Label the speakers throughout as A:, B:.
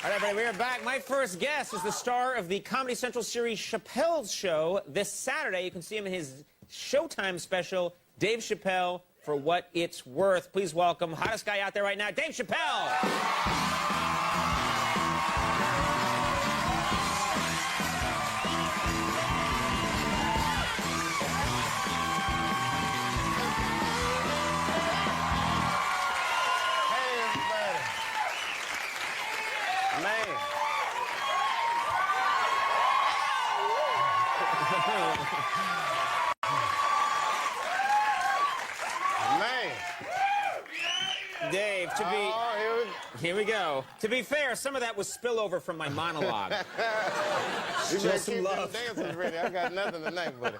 A: All right, everybody, we are back. My first guest is the star of the Comedy Central series Chappelle's Show. This Saturday, you can see him in his Showtime special, Dave Chappelle, For What It's Worth. Please welcome, hottest guy out there right now, Dave Chappelle.
B: Man.
A: Dave, here we go. To be fair, some of that was spillover from my monologue.
B: You
A: Show
B: better
A: some
B: keep
A: love.
B: them dances ready. I got nothing tonight, buddy.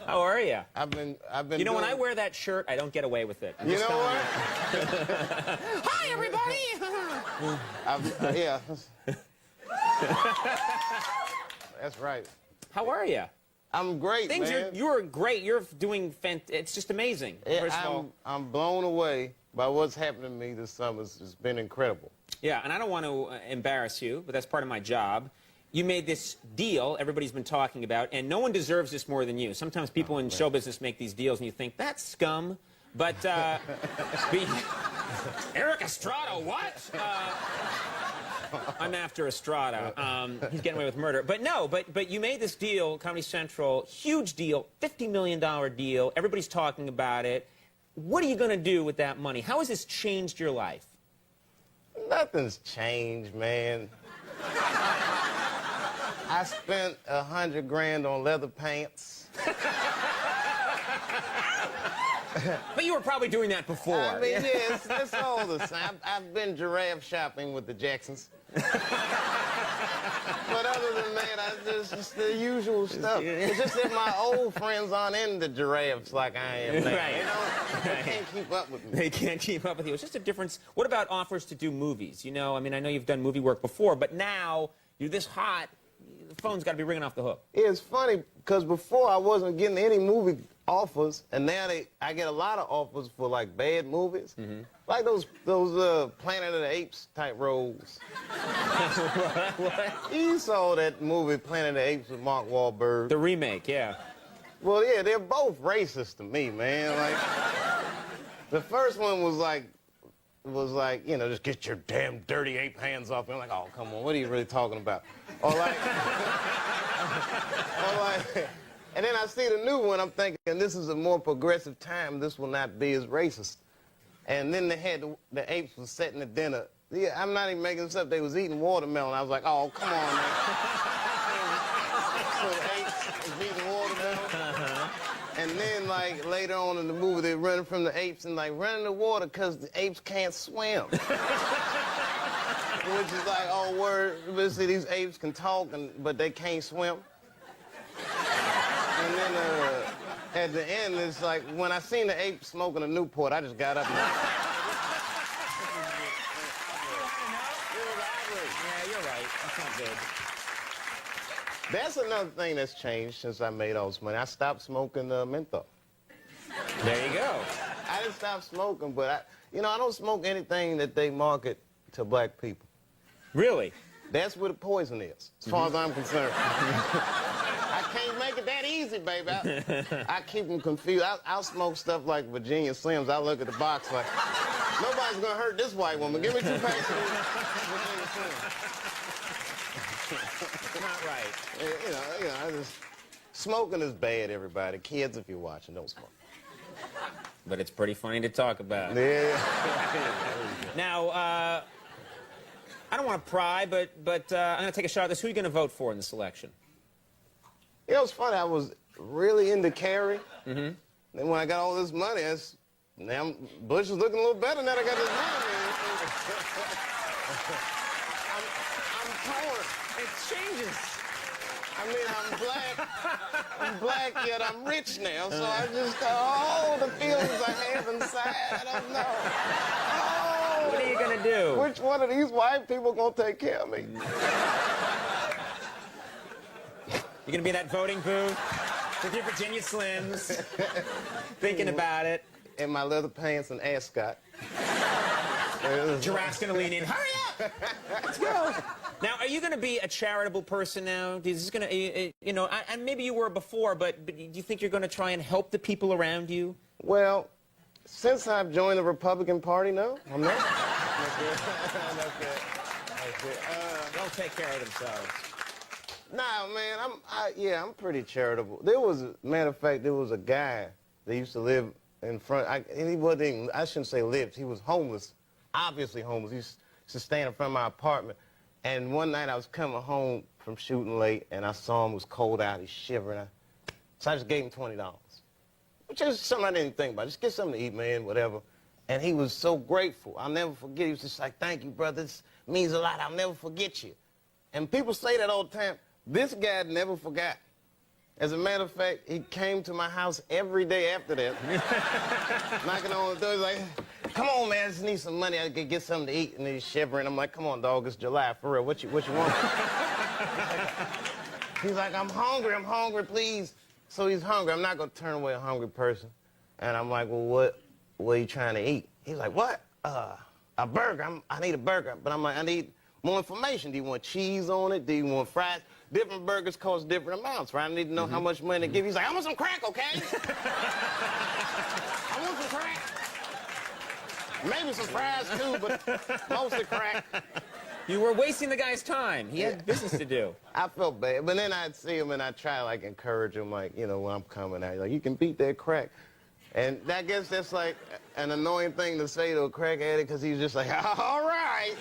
A: How are you?
B: I've been.
A: You know, when I wear that shirt, I don't get away with it.
B: You know what?
A: Hi, everybody.
B: Yeah. That's right.
A: How are you?
B: I'm great, man.
A: You're great. You're doing it's just amazing. First of all,
B: I'm blown away by what's happened to me this summer. It's been incredible.
A: Yeah, and I don't want to embarrass you, but that's part of my job. You made this deal everybody's been talking about, and no one deserves this more than you. Sometimes people in show business make these deals, and you think, that's scum. But, Eric Estrada, what? I'm after Estrada. He's getting away with murder. But no, but you made this deal, Comedy Central, huge deal, $50 million deal. Everybody's talking about it. What are you going to do with that money? How has this changed your life?
B: Nothing's changed, man. I spent $100 grand on leather pants.
A: But you were probably doing that before.
B: I mean, yeah, it's all the same. I've been giraffe shopping with the Jacksons. But other than that, just the usual stuff. It's just that my old friends aren't into giraffes like I am now.
A: Right.
B: They can't keep up with me.
A: They can't keep up with you. It's just a difference. What about offers to do movies? You know, I mean, I know you've done movie work before, but now you're this hot, the phone's got to be ringing off the hook.
B: Yeah, it's funny, because before I wasn't getting any movie offers, and now I get a lot of offers for, like, bad movies. Mm-hmm. Like those Planet of the Apes type roles.
A: What?
B: You saw that movie, Planet of the Apes, with Mark Wahlberg.
A: The remake, yeah.
B: Well, yeah, they're both racist to me, man. Like, the first one was like, you know, just get your damn dirty ape hands off me. I'm like, oh, come on, what are you really talking about? Or like, and then I see the new one, I'm thinking, this is a more progressive time, this will not be as racist. And then they had the apes was setting the dinner. Yeah, I'm not even making this up, they was eating watermelon. I was like, oh, come on, man. So the apes was eating watermelon. And then, like, later on in the movie, they're running from the apes and, like, running in the water because the apes can't swim. Which is like, oh, word, but see, these apes can talk, but they can't swim. And then at the end, it's like, when I seen the ape smoking a Newport, I just got up and...
A: Yeah, you're right. That's not good.
B: That's another thing that's changed since I made all this money. I stopped smoking menthol.
A: There you go.
B: I didn't stop smoking, but I don't smoke anything that they market to black people.
A: Really?
B: That's where the poison is, as far as I'm concerned. I can't make it that easy, baby. I keep them confused. I'll smoke stuff like Virginia Slims. I look at the box like, nobody's gonna hurt this white woman. Give me 2 packs of Virginia Slims.
A: Not right.
B: Smoking is bad, everybody. Kids, if you're watching, don't smoke.
A: But it's pretty funny to talk about.
B: Yeah.
A: Now, I don't want to pry, but I'm going to take a shot at this. Who are you going to vote for in this election?
B: You know, it's funny. I was really into Kerry. Mm-hmm. Then when I got all this money, now Bush is looking a little better now that I got this money. I'm torn.
A: It changes.
B: I mean, I'm black, yet I'm rich now, so I just, the feelings I have inside, I don't know. Oh,
A: What are you going to do?
B: which one of these white people gonna take care of me?
A: You going to be in that voting booth with your Virginia Slims, thinking about it?
B: In my leather pants and ascot.
A: Giraffe's gonna lean in. Hurry up! Let's go. Now, are you gonna be a charitable person now? Is this gonna, you know, and maybe you were before, but do you think you're gonna try and help the people around you?
B: Well, since I've joined the Republican Party, no, I'm not.
A: They'll take care of themselves.
B: Nah, man, I'm pretty charitable. Matter of fact, there was a guy that used to live in front, and he wasn't even, I shouldn't say lived, he was homeless, obviously homeless. He used to stand in front of my apartment, and one night I was coming home from shooting late, and I saw him, it was cold out, he's shivering. So I just gave him $20, which is something I didn't think about. Just get something to eat, man, whatever. And he was so grateful. I'll never forget. He was just like, thank you, brother. This means a lot. I'll never forget you. And people say that all the time. This guy never forgot. As a matter of fact, he came to my house every day after that, knocking on the door. He's like, come on, man, I just need some money. I could get something to eat. And he's shivering. I'm like, come on, dog, it's July, for real. What you want? He's like, I'm hungry, please. So he's hungry. I'm not going to turn away a hungry person. And I'm like, well, what are you trying to eat? He's like, what? A burger. I need a burger. But I'm like, I need more information. Do you want cheese on it? Do you want fries? Different burgers cost different amounts, right? I need to know how much money to give. He's like, I want some crack, okay? I want some crack. Maybe some fries, too, but mostly crack.
A: You were wasting the guy's time. He had business to do.
B: I felt bad. But then I'd see him, and I'd try to, like, encourage him, like, you know, when I'm coming out. Like, you can beat that crack. And I guess that's like an annoying thing to say to a crack addict because he's just like, all right.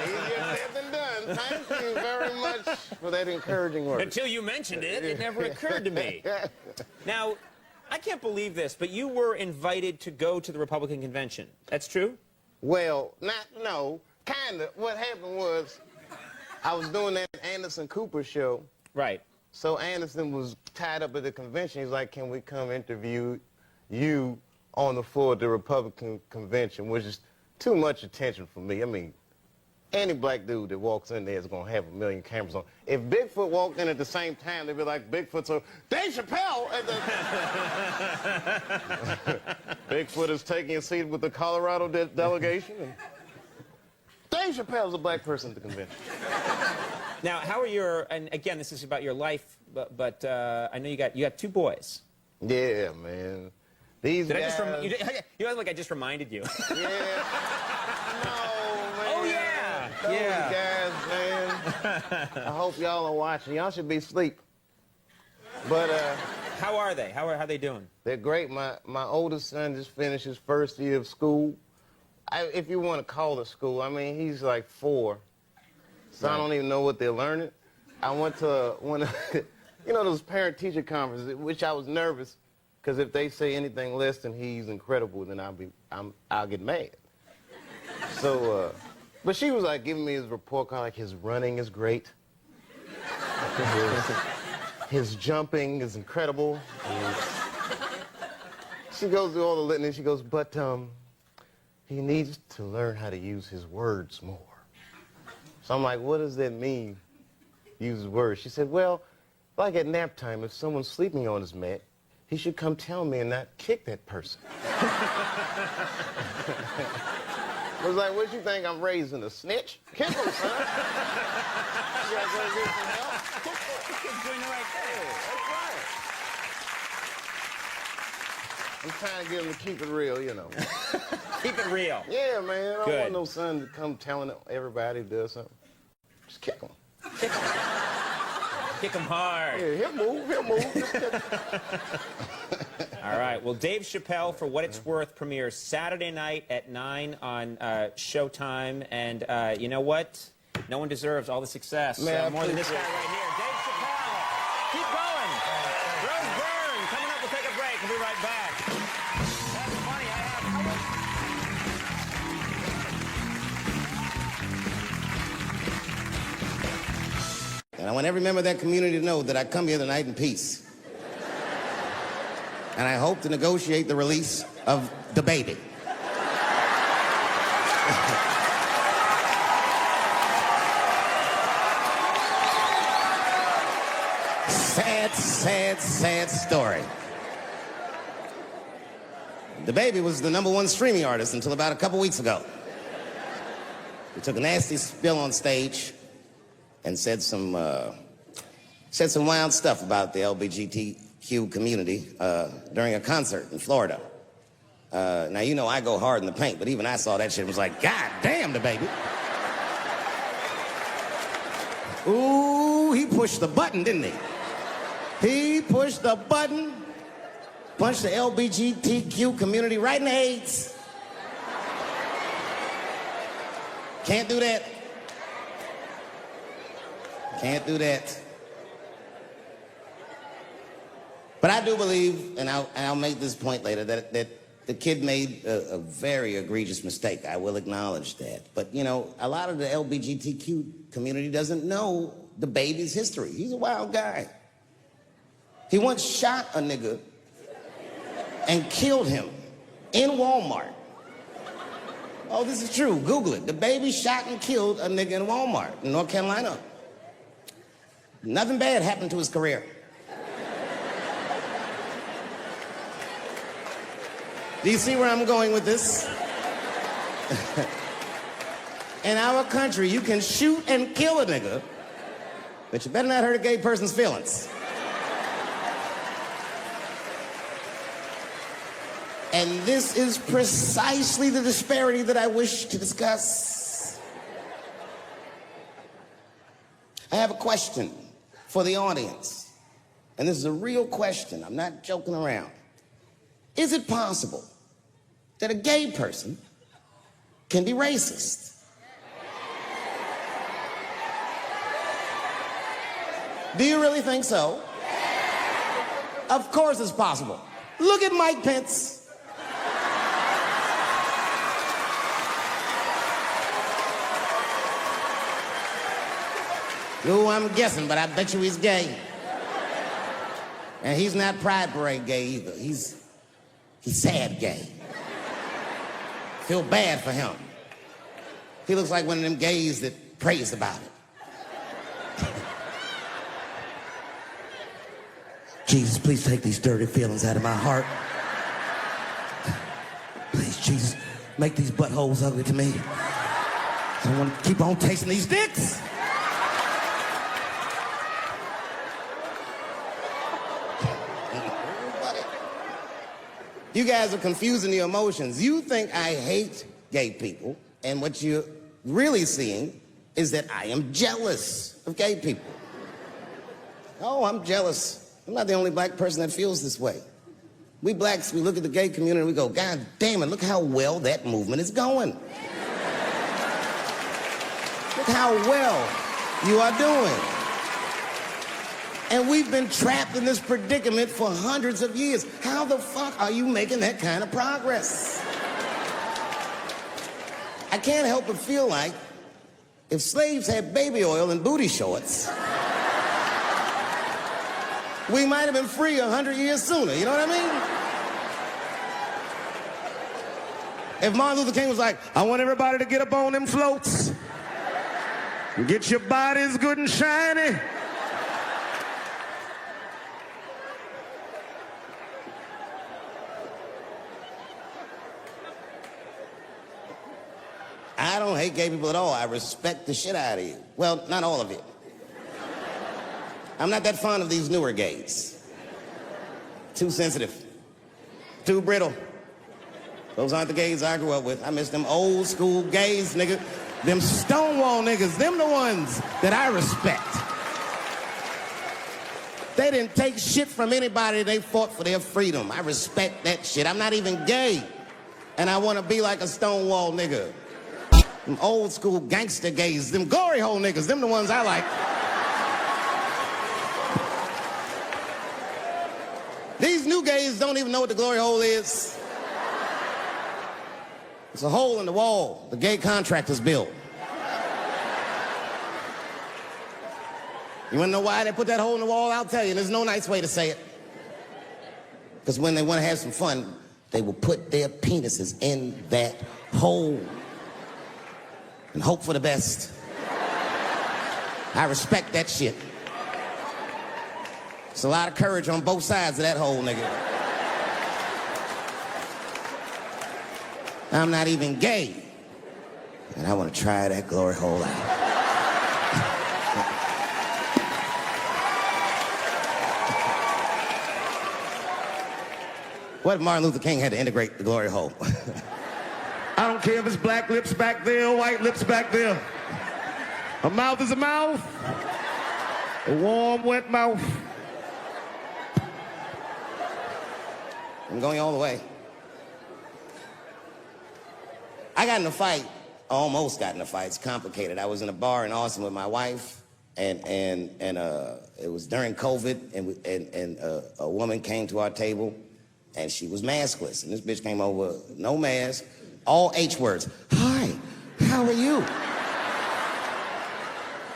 B: Easier said than done. Thank you very much for that encouraging word.
A: Until you mentioned it, it never occurred to me. Now, I can't believe this, but you were invited to go to the Republican convention. That's true?
B: Well, no, kind of. What happened was I was doing that Anderson Cooper show.
A: Right.
B: So Anderson was tied up at the convention. He's like, can we come interview you on the floor of the Republican convention, which is too much attention for me. I mean, any black dude that walks in there is going to have a million cameras on. If Bigfoot walked in at the same time, they'd be like, Bigfoot, so Dave Chappelle. Bigfoot is taking a seat with the Colorado delegation. And Dave Chappelle's a black person at the convention.
A: Now, how are your, and again, this is about your life, but I know you got two boys.
B: Yeah, man. These
A: Did
B: guys...
A: I just you act like I just reminded you.
B: Yeah. No, man.
A: Oh, yeah.
B: Those guys, man. I hope y'all are watching. Y'all should be asleep. But,
A: How are they? How are they doing?
B: they're great. My oldest son just finished his first year of school. If you want to call it school, I mean, he's like 4. So I don't even know what they're learning. I went to one of, you know, those parent-teacher conferences, which I was nervous, because if they say anything less than he's incredible, then I'll get mad. So, but she was like giving me his report card, like his running is great, his jumping is incredible. She goes through all the litany. She goes, but he needs to learn how to use his words more. So I'm like, what does that mean, use words? She said, well, like at nap time, if someone's sleeping on his mat, he should come tell me and not kick that person. I was like, what you think I'm raising, a snitch? Kick him, son. You gotta go get some help.
A: Kid's doing the right thing.
B: That's right. I'm trying to get him to keep it real, you know.
A: Keep it real.
B: Yeah, man. I don't
A: Good.
B: want no son to come telling everybody to do something. Just kick him.
A: Kick him hard.
B: Yeah, he'll move. Just kick him.
A: All right. Well, Dave Chappelle, For What It's Worth, premieres Saturday night at 9 on Showtime. And you know what? No one deserves all the success more than this guy right here. Dave Chappelle. Keep going. Rose Byrne. Coming up, we'll take a break. We'll be right back. That's funny. I have...
C: And I want every member of that community to know that I come here tonight in peace. And I hope to negotiate the release of the baby. Sad, sad, sad story. The baby was the #1 streaming artist until about a couple weeks ago. He took a nasty spill on stage and said some wild stuff about the LGBTQ community during a concert in Florida. Now, you know I go hard in the paint, but even I saw that shit and was like, God damn, the baby. Ooh, he pushed the button, didn't he? He pushed the button, punched the LGBTQ community right in the AIDS. Can't do that. Can't do that. But I do believe, and I'll make this point later, that the kid made a very egregious mistake. I will acknowledge that. But, you know, a lot of the LGBTQ community doesn't know the baby's history. He's a wild guy. He once shot a nigga and killed him in Walmart. Oh, this is true. Google it. The baby shot and killed a nigga in Walmart in North Carolina. Nothing bad happened to his career. Do you see where I'm going with this? In our country, you can shoot and kill a nigga, but you better not hurt a gay person's feelings. And this is precisely the disparity that I wish to discuss. I have a question for the audience, and this is a real question. I'm not joking around. Is it possible that a gay person can be racist? Do you really think so? Of course it's possible. Look at Mike Pence. No, I'm guessing, but I bet you he's gay. And he's not Pride Parade gay either. He's sad gay. Feel bad for him. He looks like one of them gays that prays about it. Jesus, please take these dirty feelings out of my heart. Please, Jesus, make these buttholes ugly to me. I don't want to keep on tasting these dicks. You guys are confusing the emotions. You think I hate gay people, and what you're really seeing is that I am jealous of gay people. Oh, I'm jealous. I'm not the only black person that feels this way. We blacks, we look at the gay community and we go, God damn it, look how well that movement is going. Look how well you are doing. And we've been trapped in this predicament for hundreds of years. How the fuck are you making that kind of progress? I can't help but feel like if slaves had baby oil and booty shorts, we might have been free 100 years sooner, you know what I mean? If Martin Luther King was like, I want everybody to get up on them floats and get your bodies good and shiny. I don't hate gay people at all. I respect the shit out of you. Well, not all of you. I'm not that fond of these newer gays. Too sensitive. Too brittle. Those aren't the gays I grew up with. I miss them old school gays, nigga. Them Stonewall niggas, them the ones that I respect. They didn't take shit from anybody. They fought for their freedom. I respect that shit. I'm not even gay. And I want to be like a Stonewall nigga. Them old school gangster gays, them glory hole niggas, them the ones I like. These new gays don't even know what the glory hole is. It's a hole in the wall the gay contractors built. You wanna know why they put that hole in the wall? I'll tell you, there's no nice way to say it. Because when they wanna have some fun, they will put their penises in that hole and hope for the best. I respect that shit. There's a lot of courage on both sides of that hole, nigga. I'm not even gay. And I want to try that glory hole out. What if Martin Luther King had to integrate the glory hole?
D: I don't care if it's black lips back there or white lips back there. A mouth is a mouth. A warm, wet mouth.
C: I'm going all the way. I got in a fight, almost got in a fight. It's complicated. I was in a bar in Austin with my wife, and it was during COVID, and a woman came to our table, and she was maskless. And this bitch came over, no mask, all H words. Hi, how are you?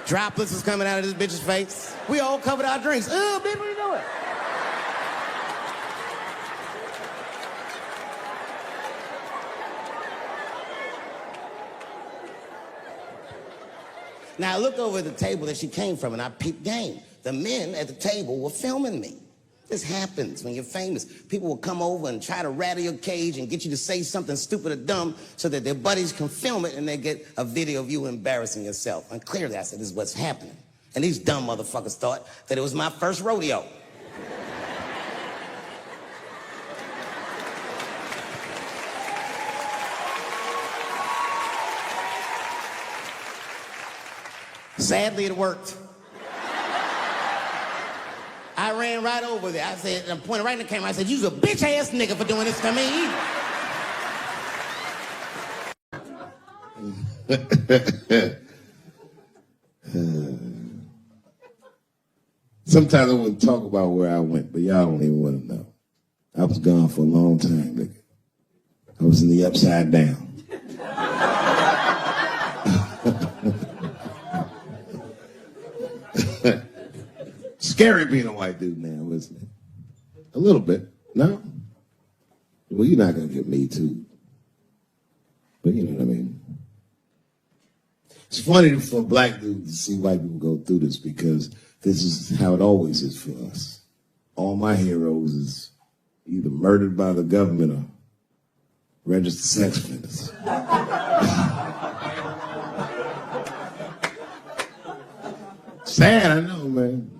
C: Droplets was coming out of this bitch's face. We all covered our drinks. Oh, bitch, what are you doing? Now, I looked over at the table that she came from, and I peeped game. The men at the table were filming me. This happens when you're famous. People will come over and try to rattle your cage and get you to say something stupid or dumb so that their buddies can film it and they get a video of you embarrassing yourself. And clearly, I said, this is what's happening. And these dumb motherfuckers thought that it was my first rodeo. Sadly, it worked. I ran right over there. I said, I pointed right in the camera. I said, you's a bitch-ass nigga for doing this to me.
D: Sometimes I wouldn't talk about where I went, but y'all don't even want to know. I was gone for a long time, nigga. I was in the upside down. Scary being a white dude now, wasn't it? A little bit. No? Well, you're not going to get me too. But you know what I mean. It's funny for black dudes to see white people go through this because this is how it always is for us. All my heroes is either murdered by the government or registered sex offenders. Sad, I know, man.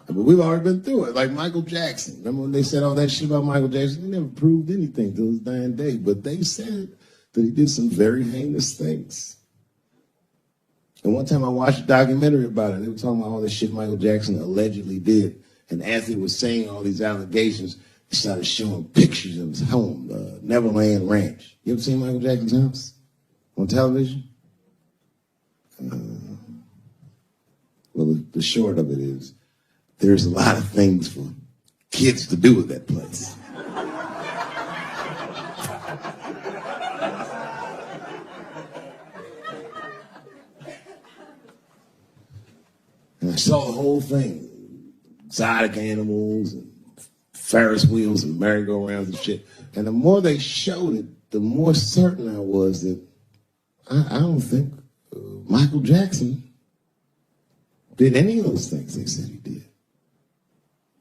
D: But we've already been through it. Like Michael Jackson. Remember when they said all that shit about Michael Jackson? They never proved anything till his dying day. But they said that he did some very heinous things. And one time I watched a documentary about it. They were talking about all the shit Michael Jackson allegedly did. And as they were saying all these allegations, they started showing pictures of his home, Neverland Ranch. You ever seen Michael Jackson's house on television? Well, the short of it is, there's a lot of things for kids to do at that place. And I saw the whole thing. Exotic animals and Ferris wheels and merry-go-rounds and shit. And the more they showed it, the more certain I was that I don't think Michael Jackson did any of those things they said he did.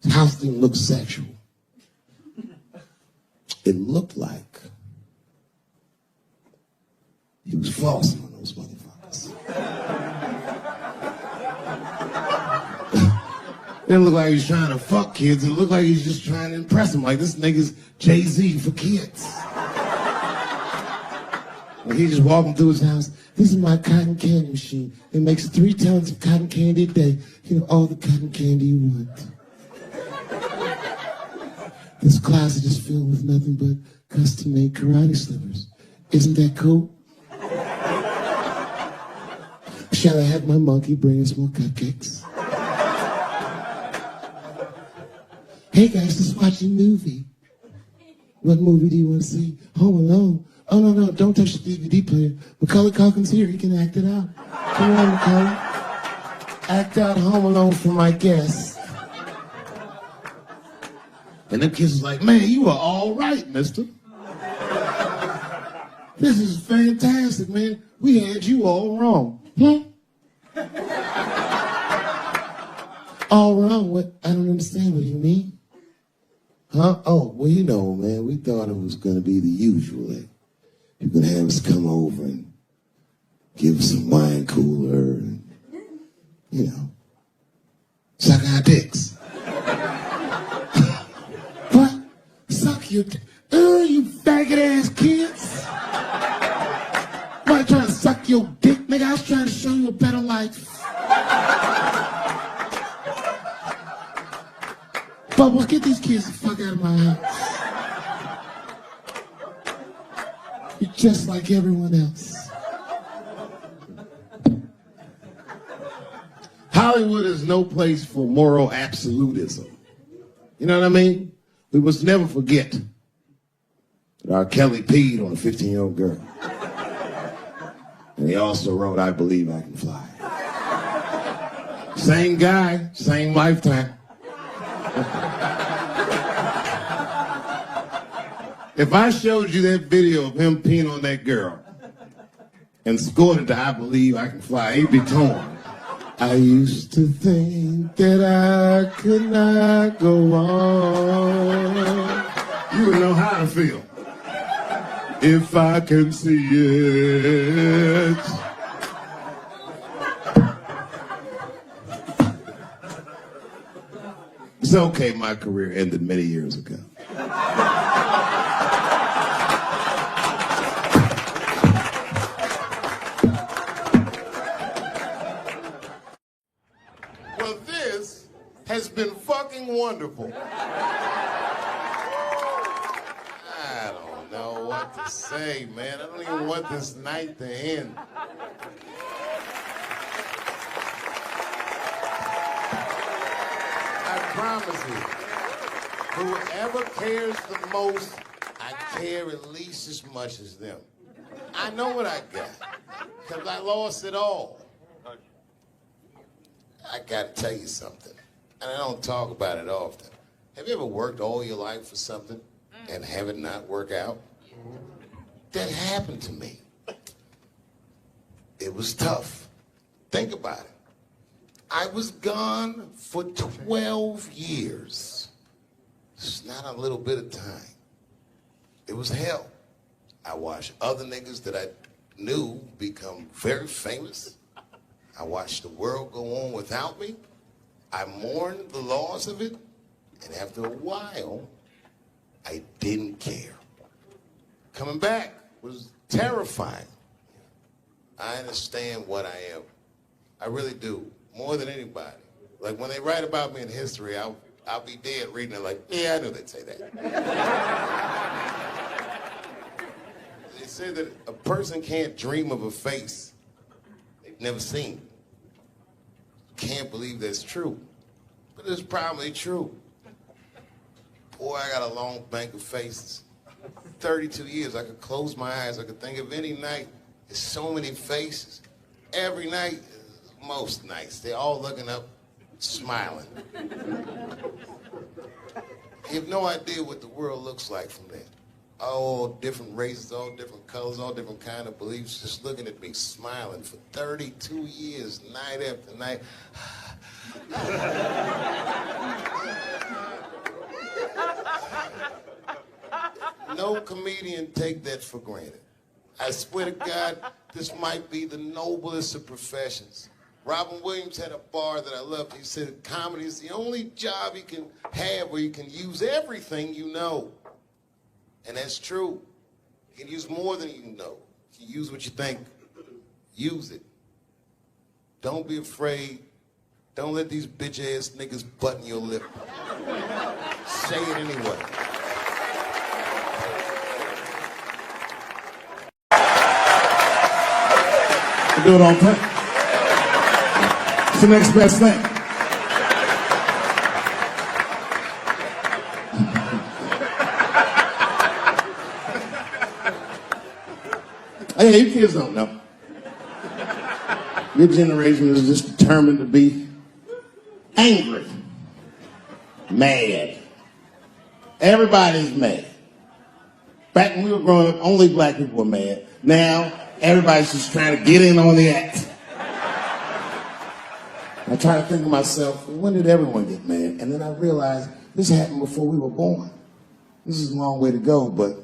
D: His house didn't look sexual. It looked like he was flossing on those motherfuckers. It didn't look like he was trying to fuck kids. It looked like he was just trying to impress them. Like, this nigga's Jay-Z for kids. Like, he just walking through his house. This is my cotton candy machine. It makes 3 tons of cotton candy a day. You know, all the cotton candy you want. This closet is filled with nothing but custom-made karate slippers. Isn't that cool? Shall I have my monkey bring us more cupcakes? Hey guys, let's watch a movie. What movie do you want to see? Home Alone. Oh, no, don't touch the DVD player. Macaulay Culkin's here. He can act it out. Come on, Macaulay. Act out Home Alone for my guests. And them kids was like, man, you are all right, mister. This is fantastic, man. We had you all wrong. All wrong? What? I don't understand what you mean. Huh? Oh, well, you know, man, we thought it was going to be the usual. Like, you could have us come over and give us some wine cooler and, you know, suck our dicks. What? Suck your dick? You faggot-ass kids. Why trying to suck your dick, nigga? I was trying to show you a better life. Bubbles, get these kids the fuck out of my house. You're just like everyone else. Hollywood is no place for moral absolutism. You know what I mean? We must never forget that R. Kelly peed on a 15-year-old girl. And he also wrote, I Believe I Can Fly. Same guy, same lifetime. If I showed you that video of him peeing on that girl and scored it to I Believe I Can Fly, he'd be torn. I used to think that I could not go on. You would know how to feel. If I can see it. It's okay, my career ended many years ago. Well, this has been fucking wonderful. I don't know what to say, man. I don't even want this night to end. I promise you, whoever cares the most, I care at least as much as them. I know what I got, because I lost it all. I got to tell you something, and I don't talk about it often. Have you ever worked all your life for something and have it not work out? That happened to me. It was tough. Think about it. I was gone for 12 years. It's not a little bit of time. It was hell. I watched other niggas that I knew become very famous. I watched the world go on without me. I mourned the loss of it. And after a while, I didn't care. Coming back was terrifying. I understand what I am. I really do. More than anybody. Like when they write about me in history, I'll be dead reading it like, yeah, I knew they'd say that. They say that a person can't dream of a face they've never seen. Can't believe that's true. But it's probably true. Boy, I got a long bank of faces. 32 years, I could close my eyes. I could think of any night. There's so many faces. Every night, most nights, they're all looking up, smiling. You have no idea what the world looks like from there. All different races, all different colors, all different kind of beliefs, just looking at me, smiling for 32 years, night after night. No comedian take that for granted. I swear to God, this might be the noblest of professions. Robin Williams had a bar that I loved. He said comedy is the only job you can have where you can use everything you know. And that's true. You can use more than you know. You can use what you think. Use it. Don't be afraid. Don't let these bitch-ass niggas button your lip. Say it anyway. I do it all the time. It's the next best thing. Hey, you kids don't know. Your generation is just determined to be angry, mad. Everybody's mad. Back when we were growing up, only black people were mad. Now, everybody's just trying to get in on the act. I try to think of myself, when did everyone get mad? And then I realized this happened before we were born. this is a long way to go, but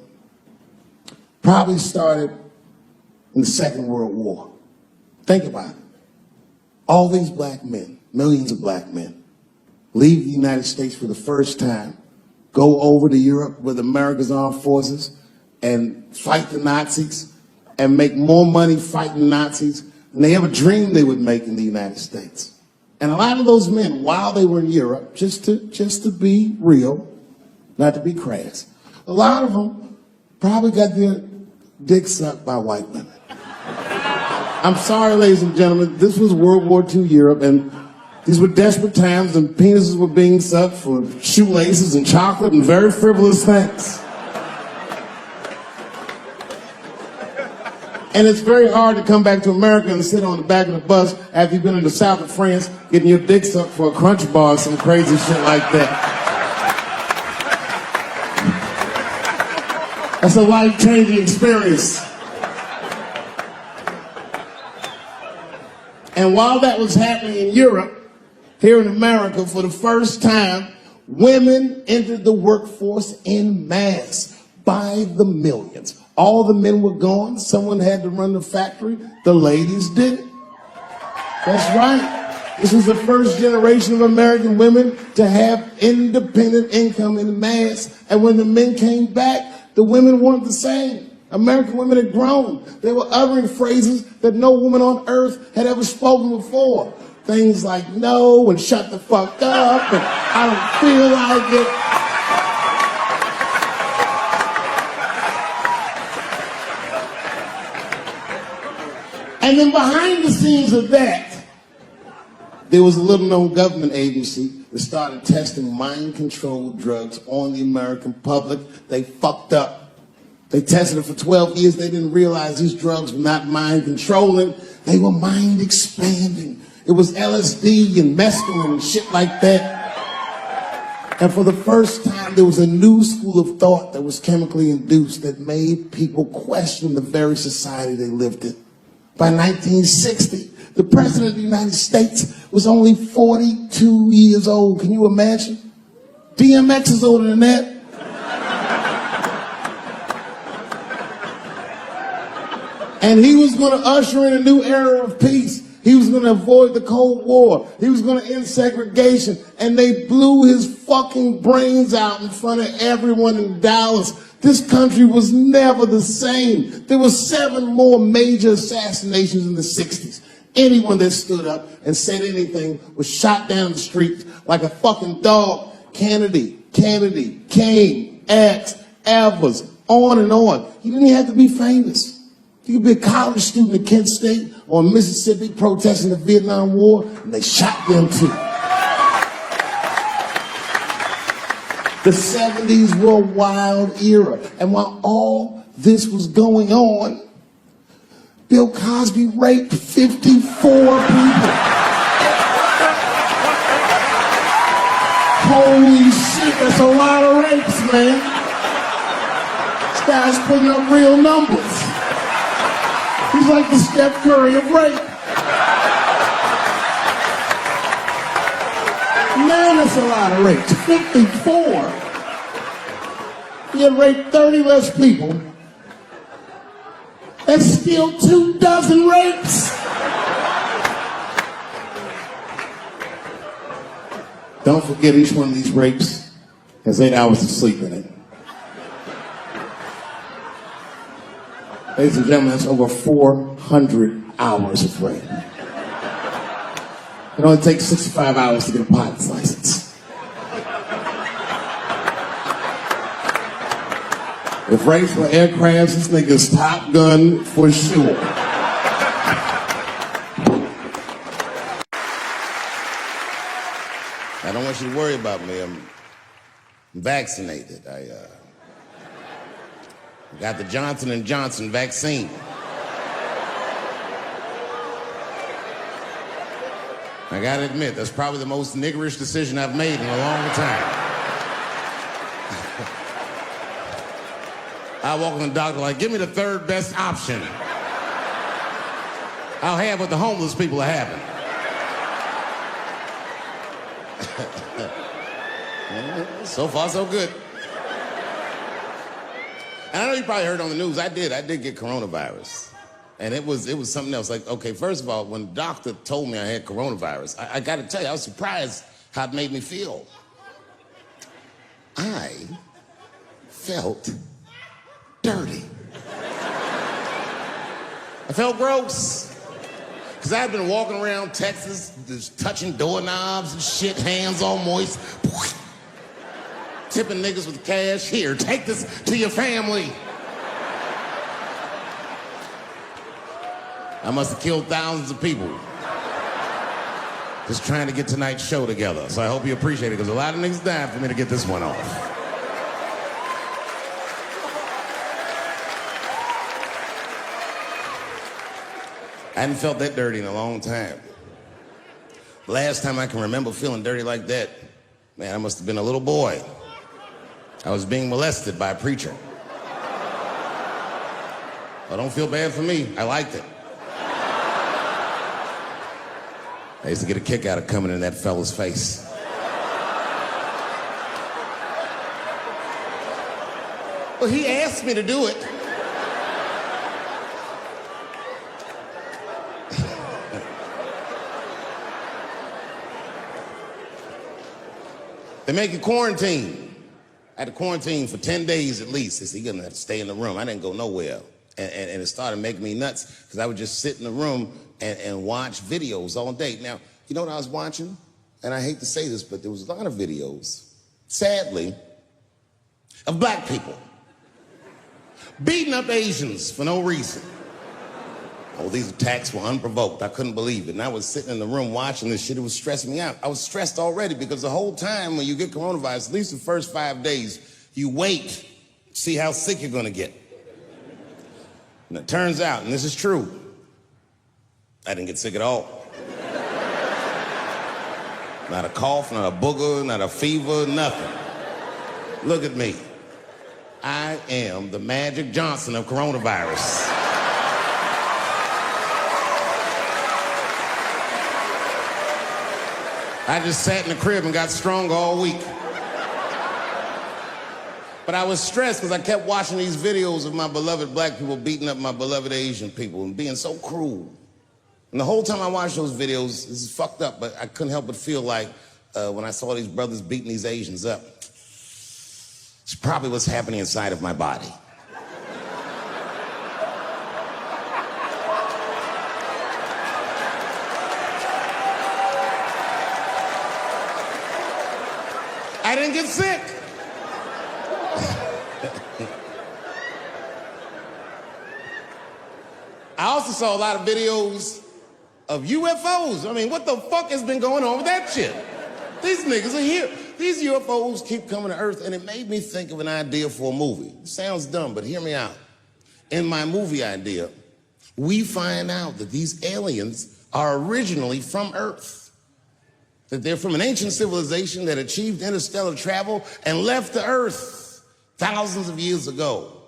D: probably started in the Second World War. Think about it. All these black men, millions of black men, leave the United States for the first time, go over to Europe with America's armed forces and fight the Nazis and make more money fighting Nazis than they ever dreamed they would make in the United States. And a lot of those men, while they were in Europe, just to be real, not to be crass, a lot of them probably got their dick sucked by white women. I'm sorry, ladies and gentlemen, this was World War II Europe, and these were desperate times, and penises were being sucked for shoelaces and chocolate and very frivolous things. And it's very hard to come back to America and sit on the back of the bus after you've been in the south of France getting your dick sucked for a Crunch Bar or some crazy shit like that. That's a life-changing experience. And while that was happening in Europe, here in America, for the first time, women entered the workforce en masse by the millions. All the men were gone. Someone had to run the factory. The ladies did it. That's right. This was the first generation of American women to have independent income en masse. And when the men came back, the women weren't the same. American women had grown. They were uttering phrases that no woman on earth had ever spoken before. Things like no and shut the fuck up and I don't feel like it. And then behind the scenes of that, there was a little-known government agency that started testing mind-controlled drugs on the American public. They fucked up. They tested it for 12 years. They didn't realize these drugs were not mind-controlling. They were mind-expanding. It was LSD and mescaline and shit like that. And for the first time, there was a new school of thought that was chemically induced that made people question the very society they lived in. By 1960, the President of the United States was only 42 years old. Can you imagine? DMX is older than that. And he was going to usher in a new era of peace. He was going to avoid the Cold War. He was going to end segregation. And they blew his fucking brains out in front of everyone in Dallas. This country was never the same. There were 7 more major assassinations in the 60s. Anyone that stood up and said anything was shot down the street like a fucking dog. Kennedy, King, X, Evers, on and on. You didn't have to be famous. You could be a college student at Kent State or Mississippi protesting the Vietnam War, and they shot them too. The 70s were a wild era. And while all this was going on, Bill Cosby raped 54 people. Holy shit, that's a lot of rapes, man. This guy's putting up real numbers. He's like the Steph Curry of rape. Man, that's a lot of rapes. 54. He had raped 30 less people. That's still 24 rapes. Don't forget, each one of these rapes has 8 hours of sleep in it. Ladies and gentlemen, that's over 400 hours of rape. It only takes 65 hours to get a pilot's license. If rapes were aircrafts, this nigga's Top Gun for sure.
C: I don't want you to worry about me. I'm vaccinated. I got the Johnson & Johnson vaccine. I gotta admit, that's probably the most niggerish decision I've made in a long time. I walk in the doctor like, give me the third best option. I'll have what the homeless people are having. So far, so good. And I know you probably heard on the news, I did get coronavirus. And it was something else. Like, okay, first of all, when the doctor told me I had coronavirus, I got to tell you, I was surprised how it made me feel. I felt dirty. I felt gross. Because I'd been walking around Texas, just touching doorknobs and shit, hands all moist. Tipping niggas with cash. Here, take this to your family. I must have killed thousands of people just trying to get tonight's show together. So I hope you appreciate it, because a lot of niggas died for me to get this one off. I hadn't felt that dirty in a long time. Last time I can remember feeling dirty like that, man, I must have been a little boy. I was being molested by a preacher. Well, don't feel bad for me. I liked it. I used to get a kick out of coming in that fella's face. Well, he asked me to do it. They make you quarantine. I had to quarantine for 10 days at least. They said, you're gonna have to stay in the room. I didn't go nowhere. And it started making me nuts, because I would just sit in the room and watch videos all day. Now, you know what I was watching? And I hate to say this, but there was a lot of videos, sadly, of black people beating up Asians for no reason. Oh, these attacks were unprovoked. I couldn't believe it. And I was sitting in the room watching this shit. It was stressing me out. I was stressed already, because the whole time when you get coronavirus, at least the first 5 days, you wait, see how sick you're gonna get. And it turns out, and this is true, I didn't get sick at all. Not a cough, not a booger, not a fever, nothing. Look at me. I am the Magic Johnson of coronavirus. I just sat in the crib and got strong all week. But I was stressed because I kept watching these videos of my beloved black people beating up my beloved Asian people and being so cruel. And the whole time I watched those videos, this is fucked up, but I couldn't help but feel like when I saw these brothers beating these Asians up, it's probably what's happening inside of my body. I didn't get sick. I also saw a lot of videos of UFOs. I mean, what the fuck has been going on with that shit? These niggas are here. These UFOs keep coming to Earth, and it made me think of an idea for a movie. It sounds dumb, but hear me out. In my movie idea, we find out that these aliens are originally from Earth. That they're from an ancient civilization that achieved interstellar travel and left the Earth thousands of years ago.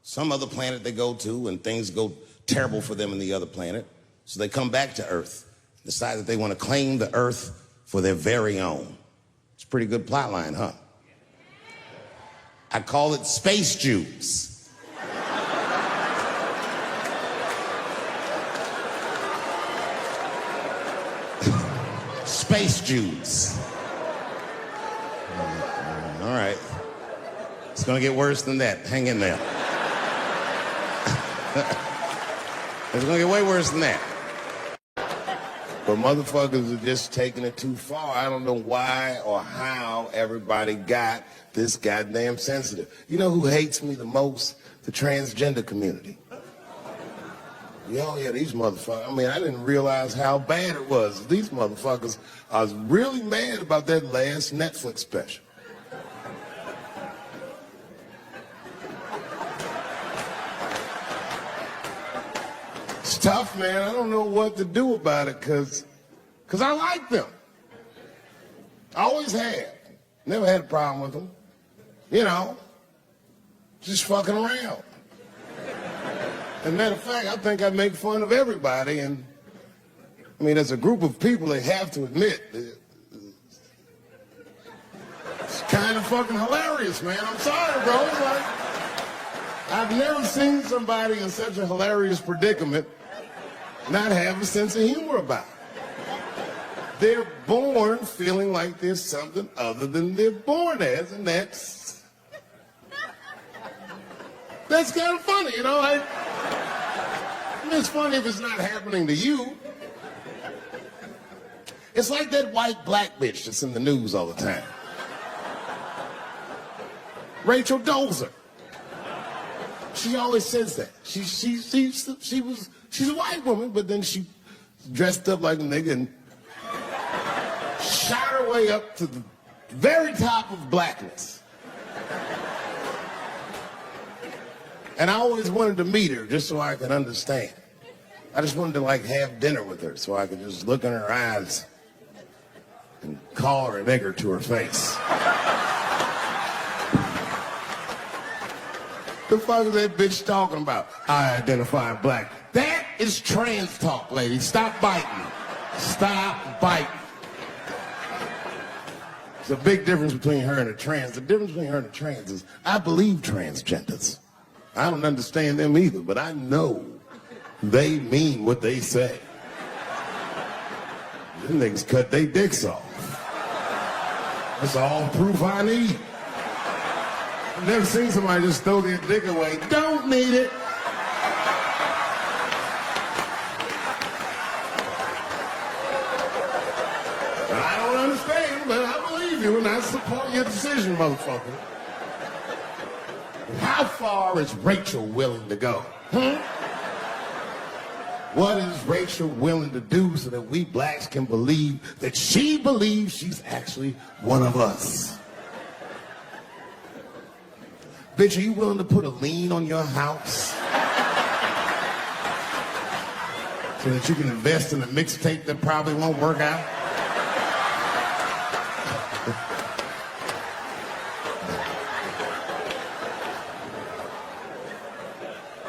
C: Some other planet they go to, and things go terrible for them in the other planet. So they come back to Earth, decide that they want to claim the Earth for their very own. It's a pretty good plot line, huh? I call it Space Jews. Space Jews. All right. It's gonna get worse than that. Hang in there. It's gonna get way worse than that.
D: But motherfuckers are just taking it too far. I don't know why or how everybody got this goddamn sensitive. You know who hates me the most? The transgender community. Yeah, these motherfuckers. I mean, I didn't realize how bad it was. These motherfuckers are really mad about that last Netflix special. It's tough, man. I don't know what to do about it, cause I like them. I always have. Never had a problem with them. You know, just fucking around. As a matter of fact, I think I make fun of everybody, and I mean, as a group of people, they have to admit, it's kind of fucking hilarious, man. I'm sorry, bro. It's like, I've never seen somebody in such a hilarious predicament not have a sense of humor about it. They're born feeling like there's something other than they're born as, and that's kind of funny, you know? I mean, it's funny if it's not happening to you. It's like that white black bitch that's in the news all the time. Rachel Dolezal. She always says that. She's a white woman, but then she dressed up like a nigga and shot her way up to the very top of blackness. And I always wanted to meet her just so I could understand. I just wanted to like have dinner with her so I could just look in her eyes and call her a nigger to her face. The fuck is that bitch talking about? I identify black. That is trans talk, lady. Stop biting. Stop biting. There's a big difference between her and a trans. The difference between her and a trans is I believe transgenders. I don't understand them either, but I know they mean what they say. Them niggas cut their dicks off. That's all proof I need. I've never seen somebody just throw their dick away. Don't need it. I don't understand, but I believe you and I support your decision, motherfucker. How far is Rachel willing to go? What is Rachel willing to do so that we blacks can believe that she believes she's actually one of us? Bitch, are you willing to put a lien on your house so that you can invest in a mixtape that probably won't work out?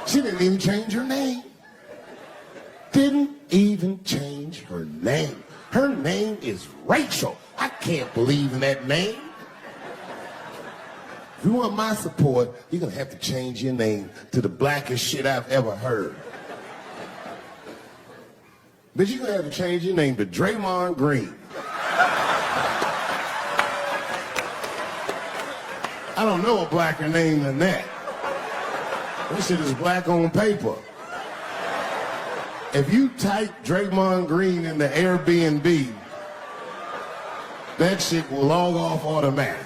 D: She didn't even change her name. Didn't even change her name. Her name is Rachel. I can't believe in that name. If you want my support, you're going to have to change your name to the blackest shit I've ever heard. But you're going to have to change your name to Draymond Green. I don't know a blacker name than that. This shit is black on paper. If you type Draymond Green in the Airbnb, that shit will log off automatic.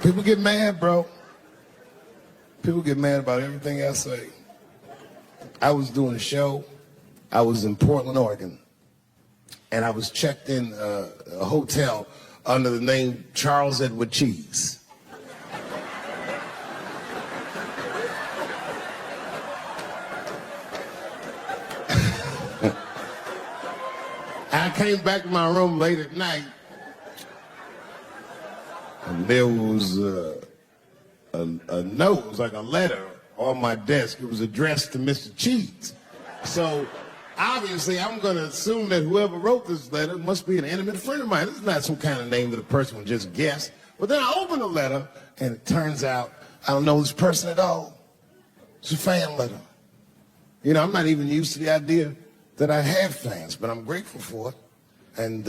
D: People get mad, bro. People get mad about everything I say. I was doing a show. I was in Portland, Oregon. And I was checked in a hotel under the name Charles Edward Cheese. I came back to my room late at night, and there was a note, it was like a letter on my desk. It was addressed to Mr. Cheese. So obviously, I'm going to assume that whoever wrote this letter must be an intimate friend of mine. This is not some kind of name that a person would just guess. But then I open the letter, and it turns out I don't know this person at all. It's a fan letter. You know, I'm not even used to the idea that I have fans, but I'm grateful for it. And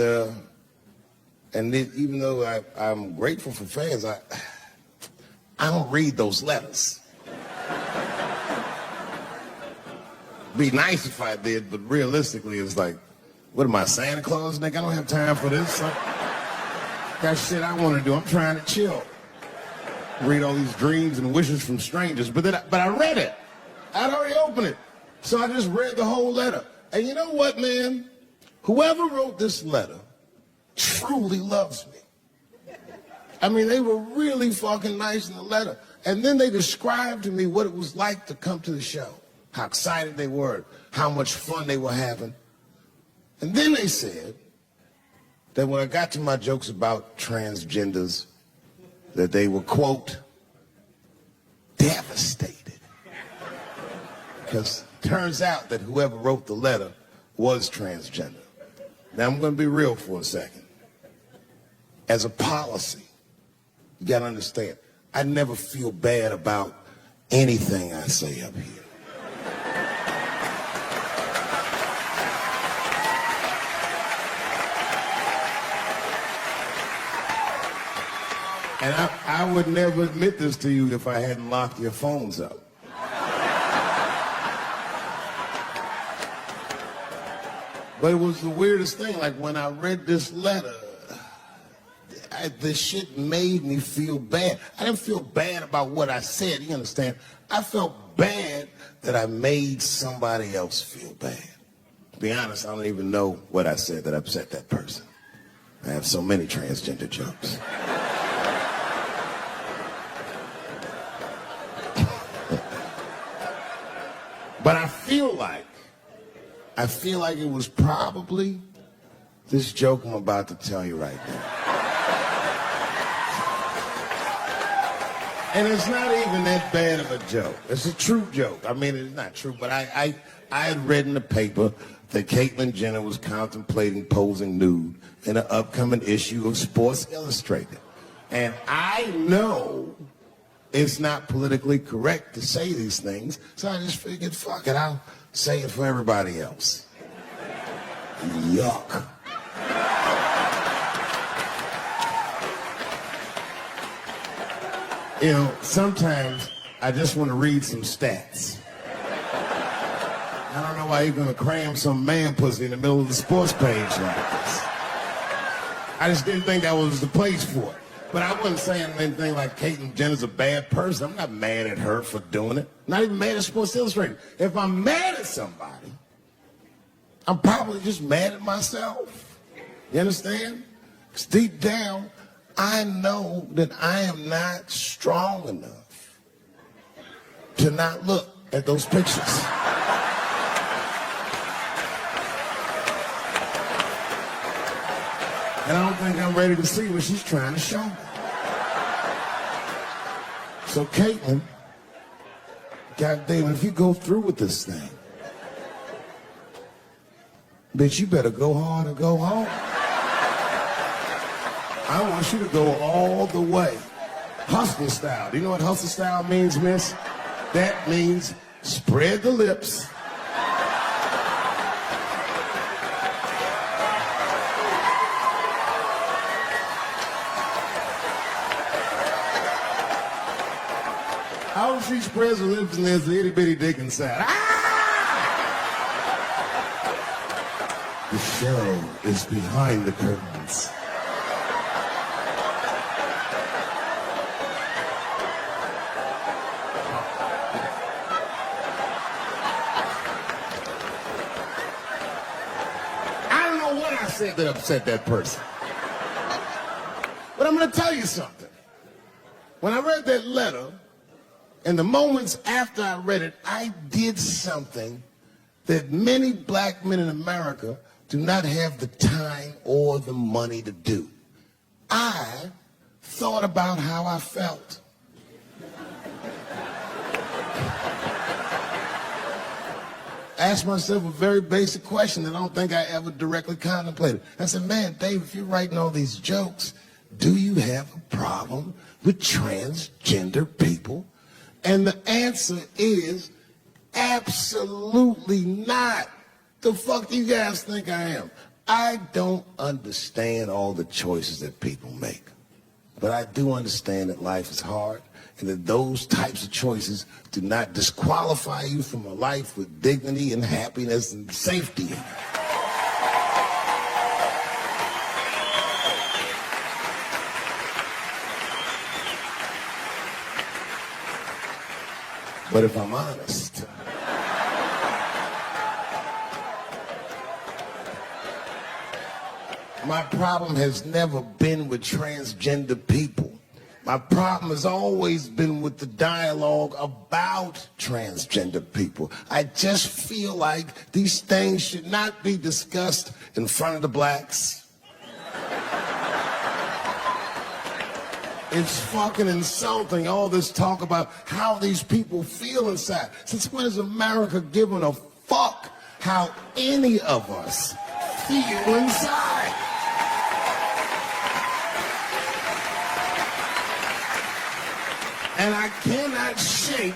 D: even though I'm grateful for fans, I don't read those letters. Be nice if I did, but realistically, it's like, what am I, Santa Claus, nigga? I don't have time for this. Got shit I want to do. I'm trying to chill. Read all these dreams and wishes from strangers, but I read it. I'd already opened it. So I just read the whole letter. And you know what, man? Whoever wrote this letter truly loves me. I mean, they were really fucking nice in the letter. And then they described to me what it was like to come to the show. How excited they were, how much fun they were having. And then they said that when I got to my jokes about transgenders, that they were, quote, devastated. because turns out that whoever wrote the letter was transgender. Now, I'm going to be real for a second. As a policy, you got to understand, I never feel bad about anything I say up here. And I would never admit this to you if I hadn't locked your phones up. But it was the weirdest thing. Like, when I read this letter, this shit made me feel bad. I didn't feel bad about what I said, you understand? I felt bad that I made somebody else feel bad. To be honest, I don't even know what I said that upset that person. I have so many transgender jokes. But I feel like it was probably this joke I'm about to tell you right now. And it's not even that bad of a joke. It's a true joke. I mean, it's not true, but I had read in the paper that Caitlyn Jenner was contemplating posing nude in an upcoming issue of Sports Illustrated. And I know it's not politically correct to say these things, so I just figured, fuck it, I'll say it for everybody else. Yuck. You know, sometimes I just want to read some stats. I don't know why you're going to cram some man pussy in the middle of the sports page like this. I just didn't think that was the place for it. But I wasn't saying anything like Caitlyn Jenner's a bad person. I'm not mad at her for doing it. Not even mad at Sports Illustrated. If I'm mad at somebody, I'm probably just mad at myself. You understand? Because deep down, I know that I am not strong enough to not look at those pictures. And I don't think I'm ready to see what she's trying to show me. So Caitlyn, goddamn, if you go through with this thing, bitch, you better go hard or go home. I want you to go all the way. Hustle style. Do you know what hustle style means, miss? That means spread the lips. How she spreads her lips and there's the itty bitty dick inside. Ah! The show is behind the curtains. I don't know what I said that upset that person. But I'm going to tell you something. When I read that letter, in the moments after I read it, I did something that many black men in America do not have the time or the money to do. I thought about how I felt. Asked myself a very basic question that I don't think I ever directly contemplated. I said, man, Dave, if you're writing all these jokes, do you have a problem with transgender people? And the answer is absolutely not. The fuck do you guys think I am? I don't understand all the choices that people make. But I do understand that life is hard and that those types of choices do not disqualify you from a life with dignity and happiness and safety in it. But if I'm honest, my problem has never been with transgender people. My problem has always been with the dialogue about transgender people. I just feel like these things should not be discussed in front of the blacks. It's fucking insulting, all this talk about how these people feel inside. Since when is America giving a fuck how any of us feel inside? And I cannot shake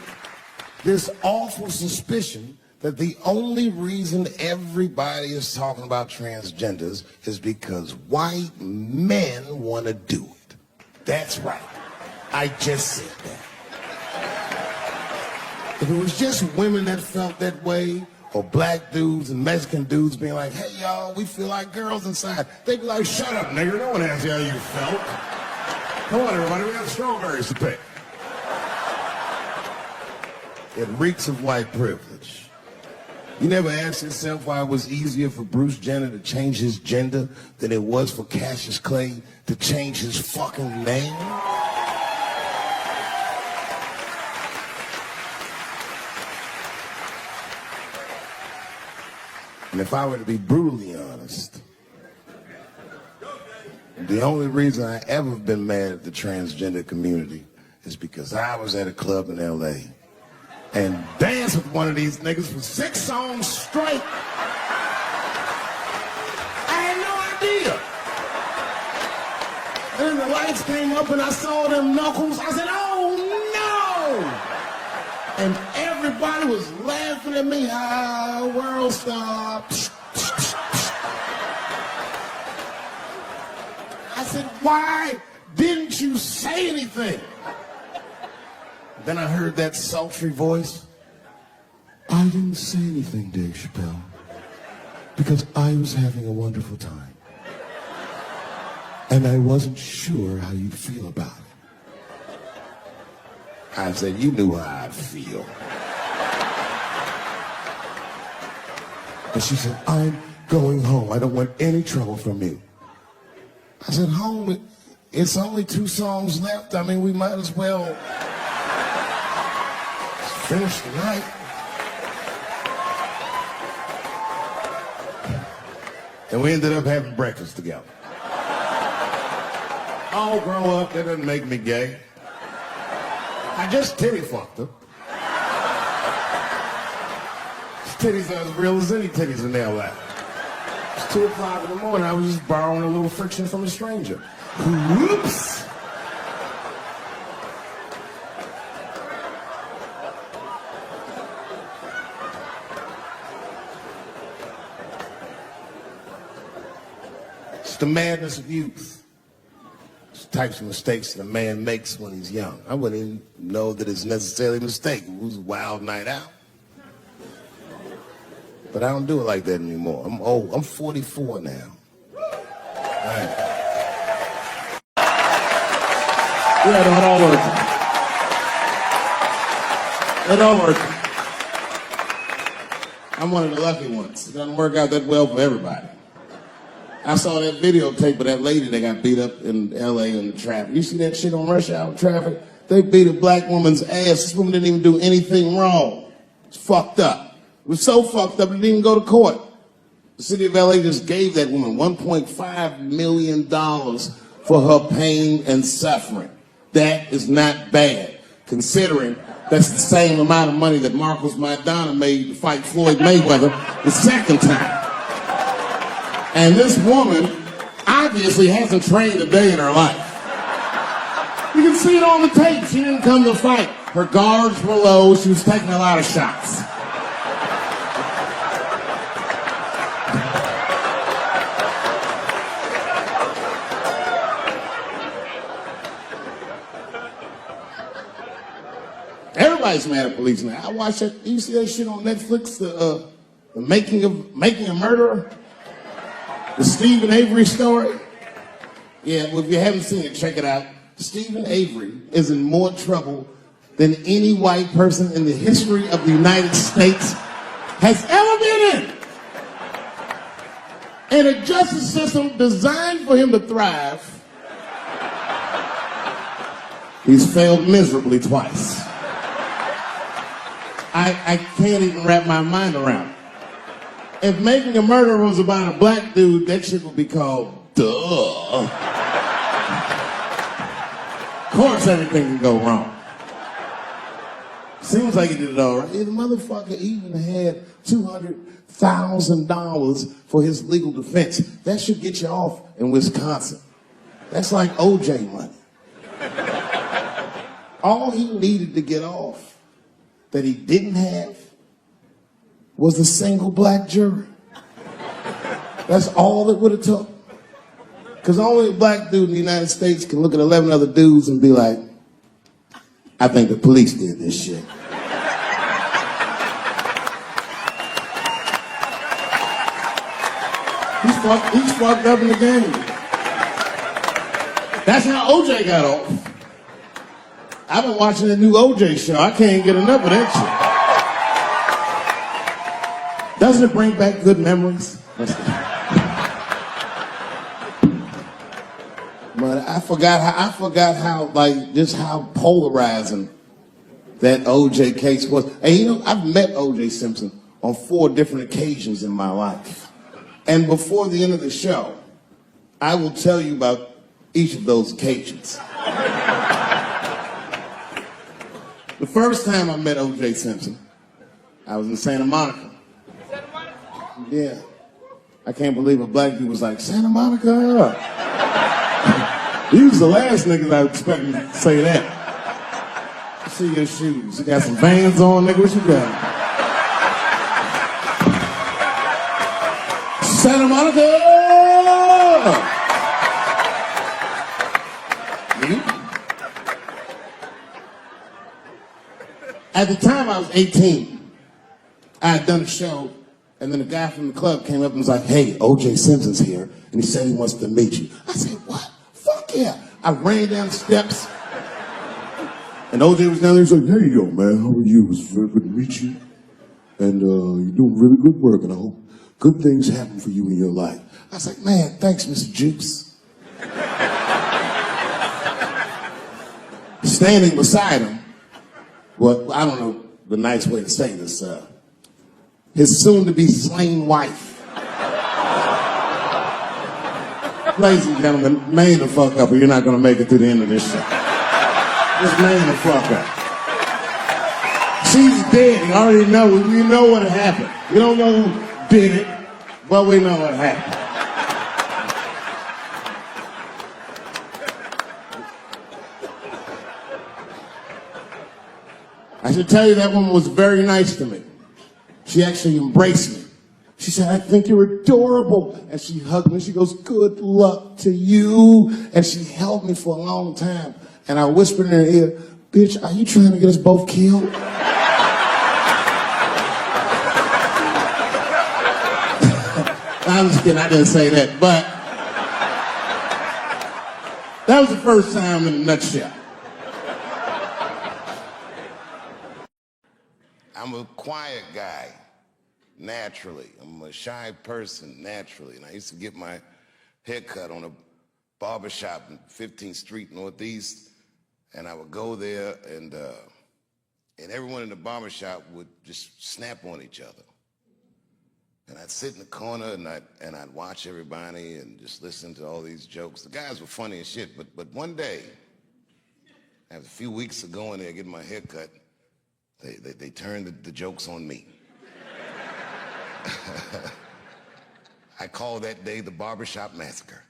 D: this awful suspicion that the only reason everybody is talking about transgenders is because white men want to do it. That's right. I just said that. If it was just women that felt that way, or black dudes and Mexican dudes being like, hey, y'all, we feel like girls inside, they'd be like, shut up, nigger. No one asked you how you felt. Come on, everybody, we have strawberries to pick. It reeks of white privilege. You never asked yourself why it was easier for Bruce Jenner to change his gender than it was for Cassius Clay to change his fucking name? And if I were to be brutally honest, the only reason I ever been mad at the transgender community is because I was at a club in L.A. and danced with one of these niggas for 6 songs straight. I had no idea. And then the lights came up and I saw them knuckles. I said, oh no! And everybody was laughing at me. Ah, world star. I said, why didn't you say anything? Then I heard that sultry voice. I didn't say anything, Dave Chappelle, because I was having a wonderful time. And I wasn't sure how you'd feel about it. I said, you knew how I'd feel. And she said, I'm going home. I don't want any trouble from you. I said, home? It's only 2 songs left. I mean, we might as well finish the night. And we ended up having breakfast together. I'll grow up, that doesn't make me gay. I just titty fucked her. His titties are as real as any titties in their life. It's 2 o'clock in the morning, I was just borrowing a little friction from a stranger. Whoops! It's the madness of youth. It's the types of mistakes that a man makes when he's young. I wouldn't even know that it's necessarily a mistake. It was a wild night out. But I don't do it like that anymore. I'm old. I'm 44 now. Right. Yeah, no, it all works. It all works. I'm one of the lucky ones. It doesn't work out that well for everybody. I saw that videotape of that lady that got beat up in L.A. in the traffic. You see that shit on rush hour traffic? They beat a black woman's ass. This woman didn't even do anything wrong. It's fucked up. It was so fucked up it didn't even go to court. The city of L.A. just gave that woman $1.5 million for her pain and suffering. That is not bad, considering that's the same amount of money that Marcos Maidana made to fight Floyd Mayweather the second time. And this woman obviously hasn't trained a day in her life. You can see it on the tape. She didn't come to fight. Her guards were low. She was taking a lot of shots. Everybody's mad at police now. I watched that. You see that shit on Netflix? The making a murderer. The Stephen Avery story? Yeah, well, if you haven't seen it, check it out. Stephen Avery is in more trouble than any white person in the history of the United States has ever been in. In a justice system designed for him to thrive, he's failed miserably twice. I can't even wrap my mind around it. If Making a Murderer was about a black dude, that shit would be called Duh. course everything can go wrong. Seems like he did it all right. The motherfucker even had $200,000 for his legal defense. That should get you off in Wisconsin. That's like OJ money. All he needed to get off that he didn't have was a single black juror. That's all it would have took. Because only a black dude in the United States can look at 11 other dudes and be like, I think the police did this shit. He's fucked up in the game. That's how OJ got off. I've been watching the new OJ show. I can't get enough of that shit. Doesn't it bring back good memories? But I forgot how like just how polarizing that OJ case was. And you know, I've met OJ Simpson on 4 different occasions in my life. And before the end of the show, I will tell you about each of those occasions. The first time I met O.J. Simpson, I was in Santa Monica. Santa Monica? Yeah. I can't believe a black dude was like, Santa Monica? He was the last nigga I was expecting to say that. I see your shoes. You got some Vans on, nigga? What you got? Santa Monica! You? At the time, I was 18. I had done a show, and then a guy from the club came up and was like, hey, O.J. Simpson's here, and he said he wants to meet you. I said, what? Fuck yeah. I ran down the steps, and O.J. was down there. He was like, hey, yo, man, how are you? It's very good to meet you. And you're doing really good work, and I hope good things happen for you in your life. I was like, man, thanks, Mr. Jukes. Standing beside him, well, I don't know the nice way to say this, his soon-to-be slain wife. Ladies and gentlemen, man the fuck up or you're not gonna make it through the end of this show. Just man the fuck up. She's dead, you already know, we know what happened. We don't know who did it, but we know what happened. I should tell you that woman was very nice to me. She actually embraced me. She said, I think you're adorable. And she hugged me. She goes, good luck to you. And she held me for a long time. And I whispered in her ear, bitch, are you trying to get us both killed? I'm just kidding, I didn't say that, but that was the first time in a nutshell.
B: I'm a quiet guy, naturally. I'm a shy person, naturally. And I used to get my haircut on a barbershop in 15th Street Northeast. And I would go there, and everyone in the barbershop would just snap on each other. And I'd sit in the corner, and I'd watch everybody and just listen to all these jokes. The guys were funny as shit, but one day, after a few weeks of going there getting my hair cut, they turned the jokes on me. I call that day the barbershop massacre.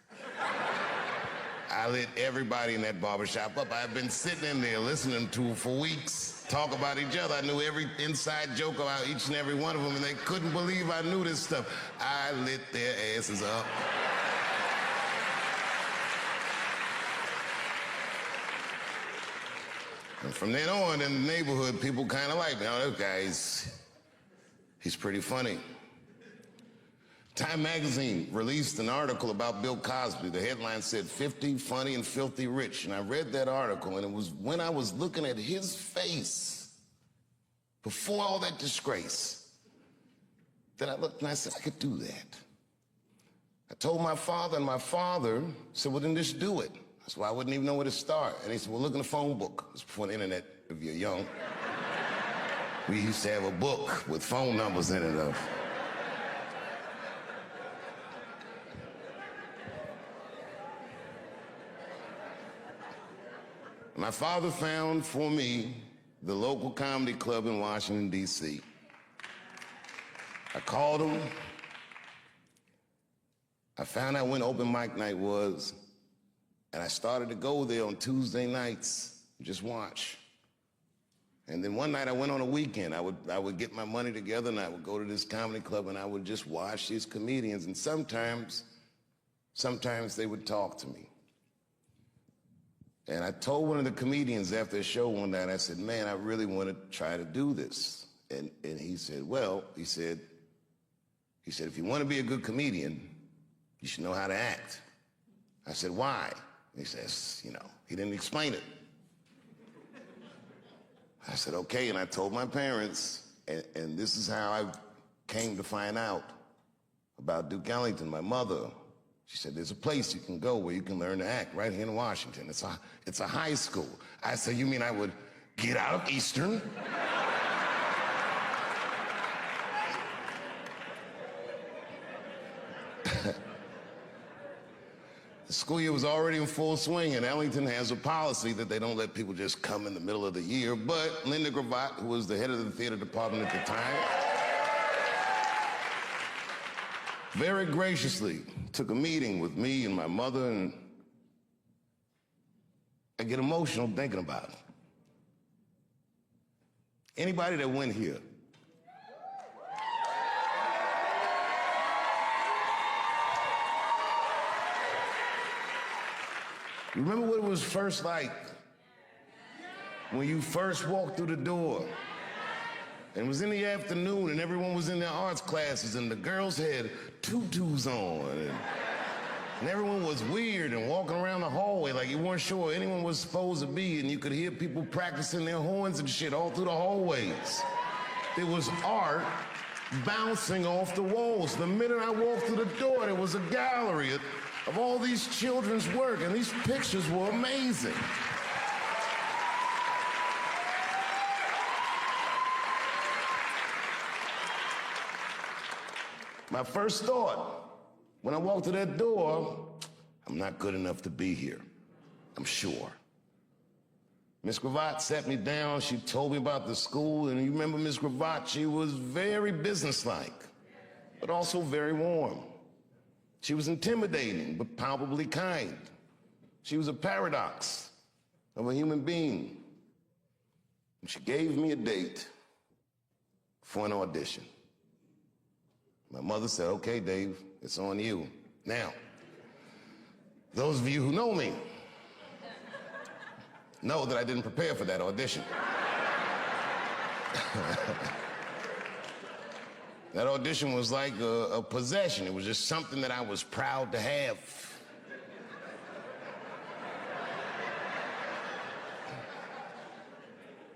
B: I lit everybody in that barbershop up. I've been sitting in there listening to for weeks talk about each other. I knew every inside joke about each and every one of them, and they couldn't believe I knew this stuff. I lit their asses up. And from then on in the neighborhood, people kind of like me. Oh, that guy, he's pretty funny. Time magazine released an article about Bill Cosby. The headline said, 50 funny and filthy rich. And I read that article, and it was when I was looking at his face before all that disgrace that I looked and I said, I could do that. I told my father, and my father said, well, then just do it. That's why I wouldn't even know where to start. And he said, well, look in the phone book. It was before the internet, if you're young. We used to have a book with phone numbers in it.
D: My father found for me the local comedy club in Washington, D.C. I called him. I found out when open mic night was, and I started to go there on Tuesday nights, just watch. And then one night I went on a weekend. I would get my money together and I would go to this comedy club and I would just watch these comedians. And sometimes they would talk to me. And I told one of the comedians after a show one night, I said, man, I really want to try to do this. And he said, well, he said, if you want to be a good comedian, you should know how to act. I said, why? He says, he didn't explain it. I said, okay, and I told my parents, and this is how I came to find out about Duke Ellington, my mother. She said, there's a place you can go where you can learn to act right here in Washington. It's a high school. I said, you mean I would get out of Eastern? The school year was already in full swing, and Ellington has a policy that they don't let people just come in the middle of the year. But Linda Gravatt, who was the head of the theater department at the time, very graciously took a meeting with me and my mother, and I get emotional thinking about it. Anybody that went here? Remember what it was first like when you first walked through the door? And it was in the afternoon and everyone was in their arts classes and the girls had tutus on and everyone was weird and walking around the hallway like you weren't sure where anyone was supposed to be, and you could hear people practicing their horns and shit all through the hallways. There was art bouncing off the walls. The minute I walked through the door, there was a gallery of all these children's work, and these pictures were amazing. My first thought, when I walked through that door, I'm not good enough to be here, I'm sure. Miss Gravatt sat me down, she told me about the school, and you remember Miss Gravatt, she was very businesslike, but also very warm. She was intimidating, but palpably kind. She was a paradox of a human being. And she gave me a date for an audition. My mother said, okay, Dave, it's on you. Now, those of you who know me know that I didn't prepare for that audition. That audition was like a possession. It was just something that I was proud to have.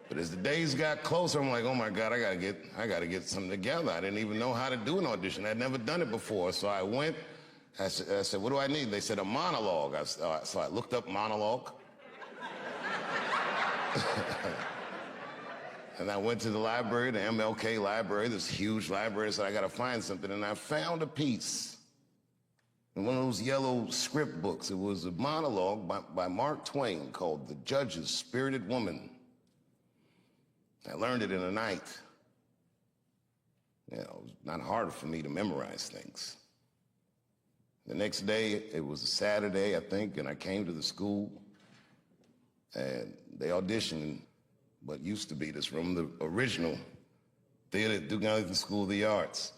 D: But as the days got closer, I'm like, oh my God, I gotta get something together. I didn't even know how to do an audition. I'd never done it before. So I went, I said, what do I need? They said a monologue. So I looked up monologue. And I went to the library, the MLK library, this huge library, so I gotta find something. And I found a piece in one of those yellow script books. It was a monologue by Mark Twain called The Judge's Spirited Woman. I learned it in a night. It was not hard for me to memorize things. The next day, it was a Saturday, I think, and I came to the school, and they auditioned in what used to be this room, the original theater at Duke Ellington School of the Arts.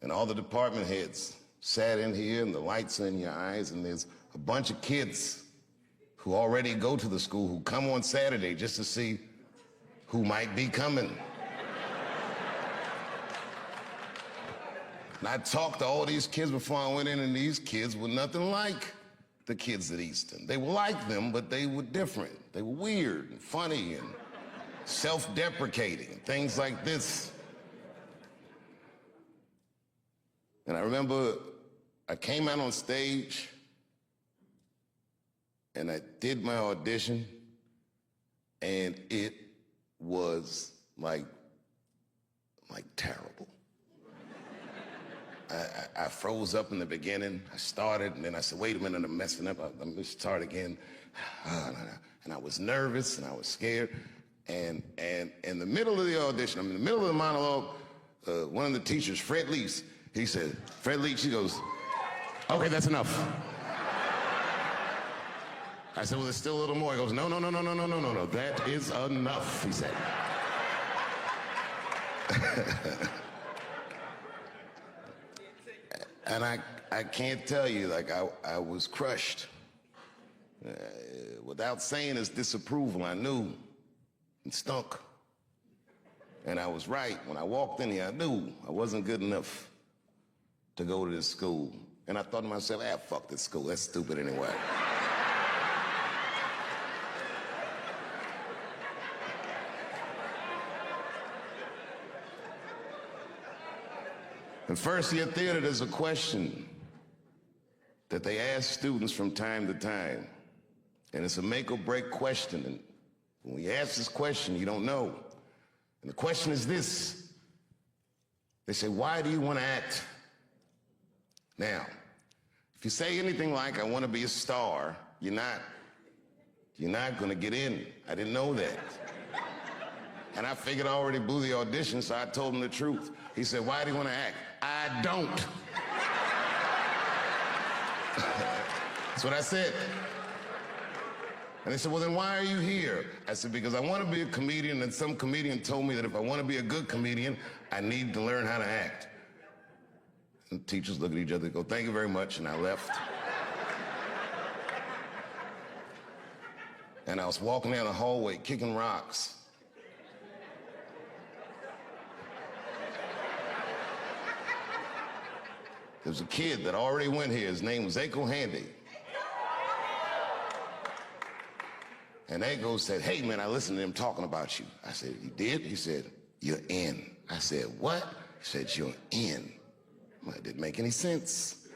D: And all the department heads sat in here, and the lights are in your eyes, and there's a bunch of kids who already go to the school who come on Saturday just to see who might be coming. And I talked to all these kids before I went in, and these kids were nothing like the kids at Easton. They were like them, but they were different. They were weird and funny and self-deprecating and things like this. And I remember I came out on stage and I did my audition, and it was like terrible. I froze up in the beginning. I started, and then I said, wait a minute, I'm messing up. Let me start again. And I was nervous and I was scared. And in the middle of the audition, I'm in the middle of the monologue, one of the teachers, Fred Leach, he said, Fred Leach, he goes, okay, that's enough. I said, well, there's still a little more. He goes, no, that is enough, he said. And I can't tell you, like, I was crushed. Without saying his disapproval, I knew it stunk. And I was right. When I walked in here, I knew I wasn't good enough to go to this school. And I thought to myself, fuck this school, that's stupid anyway. In first-year theater, there's a question that they ask students from time to time. And it's a make-or-break question. And when you ask this question, you don't know. And the question is this. They say, why do you want to act? Now, if you say anything like, I want to be a star, you're not going to get in. I didn't know that. And I figured I already blew the audition, so I told him the truth. He said, why do you want to act? I don't. That's what I said. And they said, well, then why are you here? I said, because I want to be a comedian, and some comedian told me that if I want to be a good comedian, I need to learn how to act. And teachers look at each other and go, thank you very much, and I left. And I was walking down the hallway, kicking rocks. There was a kid that already went here. His name was Aiko Handy. And Aiko said, hey, man, I listened to him talking about you. I said, you did? He said, you're in. I said, what? He said, you're in. Well, it didn't make any sense.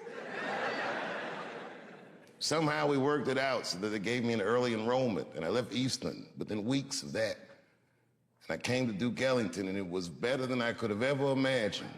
D: Somehow we worked it out so that they gave me an early enrollment, and I left Eastland within weeks of that. And I came to Duke Ellington, and it was better than I could have ever imagined.